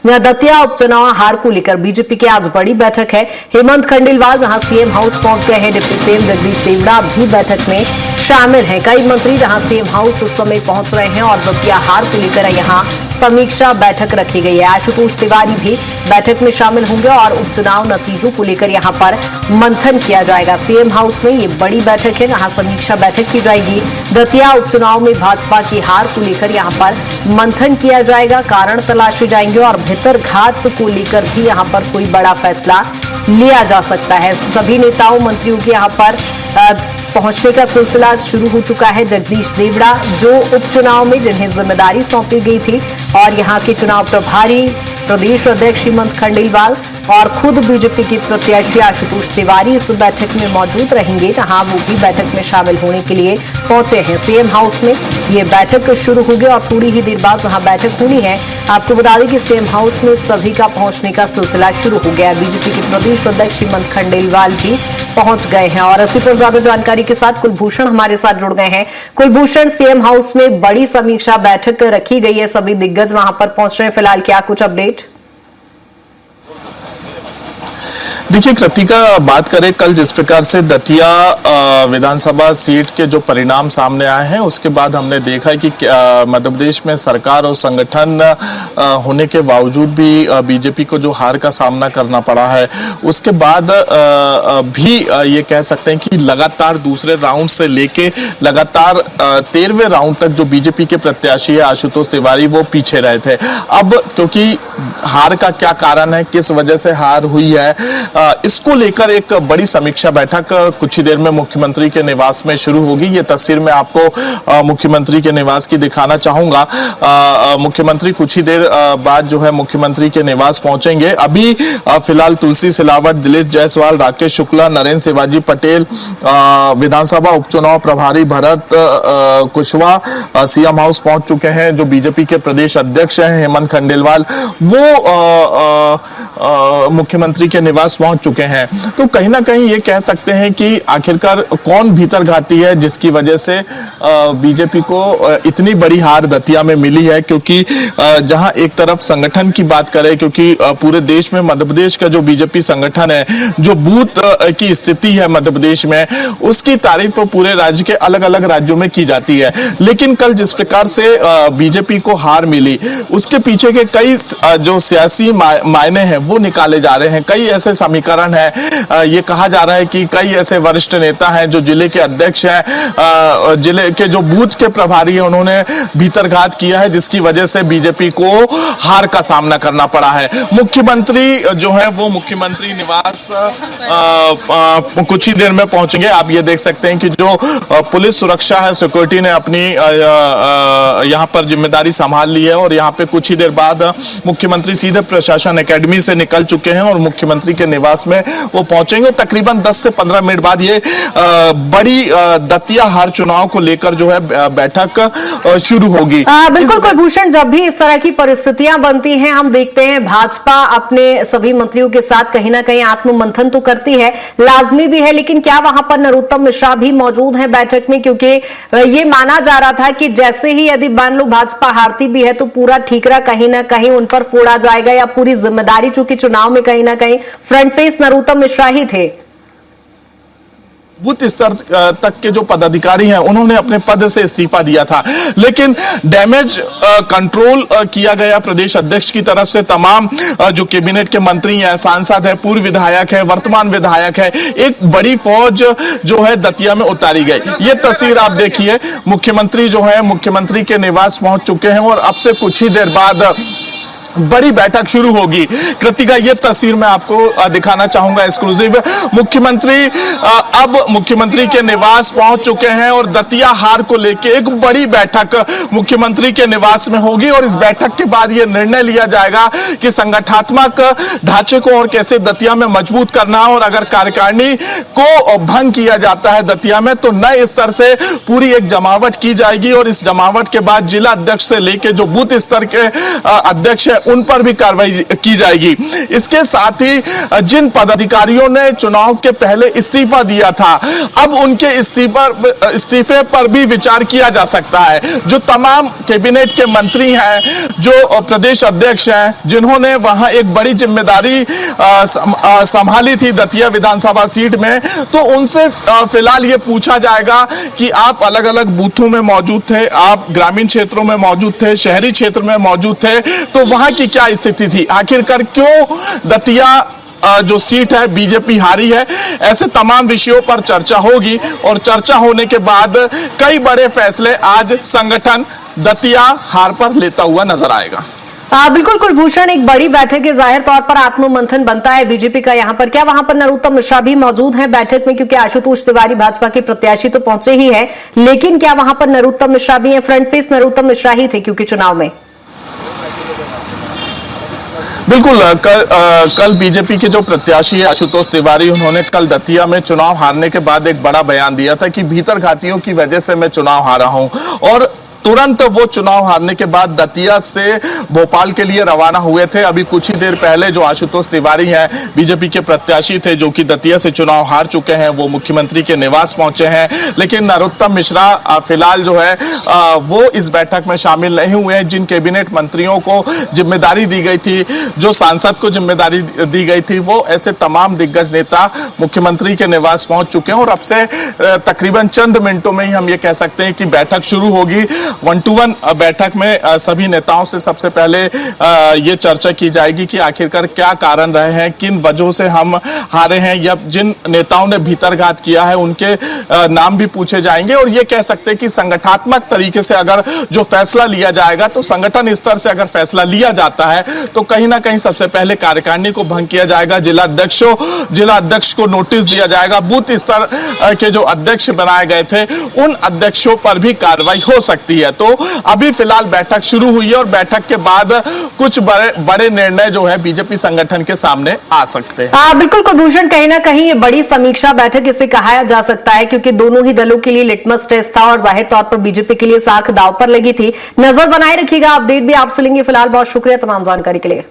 दतिया उपचुनाव हार को लेकर बीजेपी की आज बड़ी बैठक है। हेमंत खंडेलवाल जहां सीएम हाउस पहुंच गए हैं, डिप्टी सीएम जगदीश देवड़ा भी बैठक में शामिल हैं। कई मंत्री जहां सीएम हाउस इस समय पहुंच रहे हैं और दतिया हार को लेकर यहां समीक्षा बैठक रखी गई है। आशुतोष तिवारी भी बैठक में शामिल होंगे और उपचुनाव नतीजों को लेकर यहां पर मंथन किया जाएगा। सीएम हाउस में ये बड़ी बैठक है, जहां समीक्षा बैठक की जाएगी। दतिया उपचुनाव में भाजपा की हार को लेकर यहां पर मंथन किया जाएगा, कारण तलाशे जाएंगे और भीतरघात को लेकर भी यहां पर कोई बड़ा फैसला लिया जा सकता है। सभी नेताओं मंत्रियों के यहां पर पहुंचने का सिलसिला शुरू हो चुका है। जगदीश देवड़ा जो उपचुनाव में जिन्हें जिम्मेदारी सौंपी गई थी और यहां के चुनाव प्रभारी प्रदेश अध्यक्ष हेमंत खंडेलवाल और खुद बीजेपी के प्रत्याशी आशुतोष तिवारी इस बैठक में मौजूद रहेंगे, जहां वो भी बैठक में शामिल होने के लिए पहुंचे हैं। सीएम हाउस में ये बैठक शुरू होगी और थोड़ी ही देर बाद जहां बैठक होनी है, आपको बता दें कि सीएम हाउस में सभी का पहुंचने का सिलसिला शुरू हो गया। बीजेपी के प्रदेश अध्यक्ष हेमंत खंडेलवाल भी पहुंच गए हैं और इसी पर ज्यादा जानकारी के साथ कुलभूषण हमारे साथ जुड़ गए हैं। कुलभूषण, सीएम हाउस में बड़ी समीक्षा बैठक रखी गई है, सभी दिग्गज वहां पर पहुंच रहे हैं, फिलहाल क्या कुछ अपडेट? देखिए कृतिका, बात करें कल जिस प्रकार से दतिया विधानसभा सीट के जो परिणाम सामने आए हैं, उसके बाद हमने देखा कि मध्य प्रदेश में सरकार और संगठन होने के बावजूद भी बीजेपी को जो हार का सामना करना पड़ा है, उसके बाद भी ये कह सकते हैं कि लगातार दूसरे राउंड से लेके लगातार 13वें राउंड तक जो बीजेपी के प्रत्याशी है आशुतोष तिवारी, वो पीछे रहे थे। अब क्योंकि हार का क्या कारण है, किस वजह से हार हुई है, इसको लेकर एक बड़ी समीक्षा बैठक कुछ ही देर में मुख्यमंत्री के निवास में शुरू होगी। ये तस्वीर मैं आपको मुख्यमंत्री के निवास की दिखाना चाहूंगा। मुख्यमंत्री कुछ ही देर बाद जो है मुख्यमंत्री के निवास पहुंचेंगे। अभी फिलहाल तुलसी सिलावट, दिलीप जायसवाल, राकेश शुक्ला, नरेंद्र शिवाजी पटेल, विधानसभा उपचुनाव प्रभारी भरत कुशवाहा सीएम हाउस पहुंच चुके हैं। जो बीजेपी के प्रदेश अध्यक्ष हैं हेमंत खंडेलवाल, वो मुख्यमंत्री के निवास पहुंच चुके हैं। तो कहीं ना कहीं ये कह सकते हैं कि आखिरकार कौन भीतरघाती है जिसकी वजह से बीजेपी को इतनी बड़ी हार दतिया में मिली है। क्योंकि जहां एक तरफ संगठन की बात करें, क्योंकि पूरे देश में मध्य प्रदेश का जो बीजेपी संगठन है, जो बूथ की स्थिति है मध्य प्रदेश में, उसकी तारीफ पूरे राज्य के अलग अलग राज्यों में की जाती है। लेकिन कल जिस प्रकार से बीजेपी को हार मिली, उसके पीछे के कई जो सियासी मायने हैं वो निकाले जा रहे हैं। कई ऐसे समीकरण है, ये कहा जा रहा है कि कई ऐसे वरिष्ठ नेता हैं जो जिले के अध्यक्ष हैं, जिले के जो बूथ के प्रभारी हैं, उन्होंने भीतरघात किया है, जिसकी वजह से बीजेपी को हार का सामना करना पड़ा है। मुख्यमंत्री जो है वो मुख्यमंत्री निवास कुछ ही देर में पहुंचेंगे। आप ये देख सकते हैं कि जो पुलिस सुरक्षा है, सिक्योरिटी ने अपनी यहां पर जिम्मेदारी संभाल ली है और यहां पे कुछ ही देर बाद मुख्यमंत्री सीधे प्रशासन एकेडमी से निकल चुके हैं और मुख्यमंत्री के निवास में वो पहुंचेंगे। तकरीबन 10 से 15 मिनट बाद ये बड़ी दतिया हार चुनाव को लेकर जो है बैठक शुरू होगी। बिल्कुल कुलभूषण, जब भी इस तरह की परिस्थितियां बनती हैं, हम देखते हैं भाजपा अपने सभी मंत्रियों के साथ कहीं ना कहीं आत्ममंथन तो करती है, लाजमी भी है, लेकिन क्या वहां पर नरोत्तम मिश्रा भी मौजूद हैं बैठक में? क्योंकि ये माना जा रहा था कि जैसे ही यदि मान लो भाजपा हारती भी है तो पूरा ठीकरा कहीं ना कहीं उन पर फोड़ा जाएगा या पूरी जिम्मेदारी, चूंकि चुनाव में कहीं ना कहीं फ्रंट फेस नरोत्तम मिश्रा ही थे। बूथ स्तर तक के जो पदाधिकारी हैं उन्होंने अपने पद से इस्तीफा दिया था, लेकिन डैमेज कंट्रोल किया गया प्रदेश अध्यक्ष की तरफ से। तमाम जो कैबिनेट के मंत्री हैं, सांसद हैं, पूर्व विधायक है, वर्तमान विधायक है, एक बड़ी फौज जो है दतिया में उतारी गई। ये तस्वीर आप देखिए, मुख्यमंत्री जो है मुख्यमंत्री के निवास पहुंच चुके हैं और अब से कुछ ही देर बाद बड़ी बैठक शुरू होगी। कृतिका, ये तस्वीर मैं आपको दिखाना चाहूंगा एक्सक्लूसिव। मुख्यमंत्री अब मुख्यमंत्री के निवास पहुंच चुके हैं और दतिया हार को लेके एक बड़ी बैठक मुख्यमंत्री के निवास में होगी और इस बैठक के बाद ये निर्णय लिया जाएगा कि संगठनात्मक ढांचे को और कैसे दतिया में मजबूत करना है। और अगर कार्यकारिणी को भंग किया जाता है दतिया में, तो नए स्तर से पूरी एक जमावट की जाएगी और इस जमावट के बाद जिला अध्यक्ष से लेके जो बूथ स्तर के अध्यक्ष है उन पर भी कार्रवाई की जाएगी। इसके साथ ही जिन पदाधिकारियों ने चुनाव के पहले इस्तीफा दिया था, अब उनके इस्तीफे पर भी विचार किया जा सकता है। जो तमाम कैबिनेट के मंत्री हैं, जो प्रदेश अध्यक्ष हैं, जिन्होंने वहां एक बड़ी जिम्मेदारी संभाली थी दतिया विधानसभा सीट में, तो उनसे फिलहाल ये पूछा जाएगा कि आप अलग अलग बूथों में मौजूद थे, आप ग्रामीण क्षेत्रों में मौजूद थे, शहरी क्षेत्र में मौजूद थे, तो वहां की क्या स्थिति थी, आखिरकार क्यों दतिया जो सीट है बीजेपी हारी है। ऐसे तमाम विषयों पर चर्चा होगी और चर्चा होने के बाद कई बड़े फैसले आज संगठन दतिया हार पर लेता हुआ नजर आएगा। बिल्कुल कुलभूषण, एक बड़ी बैठक है, जाहिर तौर पर आत्ममंथन बनता है बीजेपी का यहाँ पर। क्या वहां पर नरोत्तम मिश्रा भी मौजूद हैं बैठक में? क्योंकि आशुतोष तिवारी भाजपा के प्रत्याशी तो पहुंचे ही हैं, लेकिन क्या वहां पर नरोत्तम मिश्रा भी हैं? फ्रंट फेस नरोत्तम मिश्रा ही थे क्योंकि चुनाव में। बिल्कुल, कल बीजेपी के जो प्रत्याशी है आशुतोष तिवारी, उन्होंने कल दतिया में चुनाव हारने के बाद एक बड़ा बयान दिया था कि भीतरघातियों की वजह से मैं चुनाव हारा हूं, और तुरंत वो चुनाव हारने के बाद दतिया से भोपाल के लिए रवाना हुए थे। अभी कुछ ही देर पहले जो आशुतोष तिवारी हैं, बीजेपी के प्रत्याशी थे, जो कि दतिया से चुनाव हार चुके हैं, वो मुख्यमंत्री के निवास पहुंचे हैं। लेकिन नरोत्तम मिश्रा फिलहाल जो है वो इस बैठक में शामिल नहीं हुए हैं। जिन कैबिनेट मंत्रियों को जिम्मेदारी दी गई थी, जो सांसद को जिम्मेदारी दी गई थी, वो ऐसे तमाम दिग्गज नेता मुख्यमंत्री के निवास पहुंच चुके हैं और अब से तकरीबन चंद मिनटों में ही हम ये कह सकते हैं कि बैठक शुरू होगी। 1-to-1 बैठक में सभी नेताओं से सबसे पहले ये चर्चा की जाएगी कि आखिरकार क्या कारण रहे हैं, किन वजहों से हम हारे हैं, या जिन नेताओं ने भीतरघात किया है उनके नाम भी पूछे जाएंगे। और ये कह सकते हैं कि संगठनात्मक तरीके से अगर जो फैसला लिया जाएगा, तो संगठन स्तर से अगर फैसला लिया जाता है तो कहीं ना कहीं सबसे पहले कार्यकारिणी को भंग किया जाएगा, जिला अध्यक्ष को नोटिस दिया जाएगा, बूथ स्तर के जो अध्यक्ष बनाए गए थे उन अध्यक्षों पर भी कार्रवाई हो सकती है। तो अभी फिलहाल बैठक शुरू हुई है और बैठक के बाद कुछ बड़े निर्णय जो है बीजेपी संगठन के सामने आ सकते हैं। बिल्कुल कुलभूषण, कहीं ना कहीं ये बड़ी समीक्षा बैठक इसे कहा जा सकता है, क्योंकि दोनों ही दलों के लिए लिटमस टेस्ट था और जाहिर तौर पर बीजेपी के लिए साख दांव पर लगी थी। नजर बनाए रखिएगा, अपडेट भी आपसे लेंगे। फिलहाल बहुत शुक्रिया तमाम जानकारी के लिए।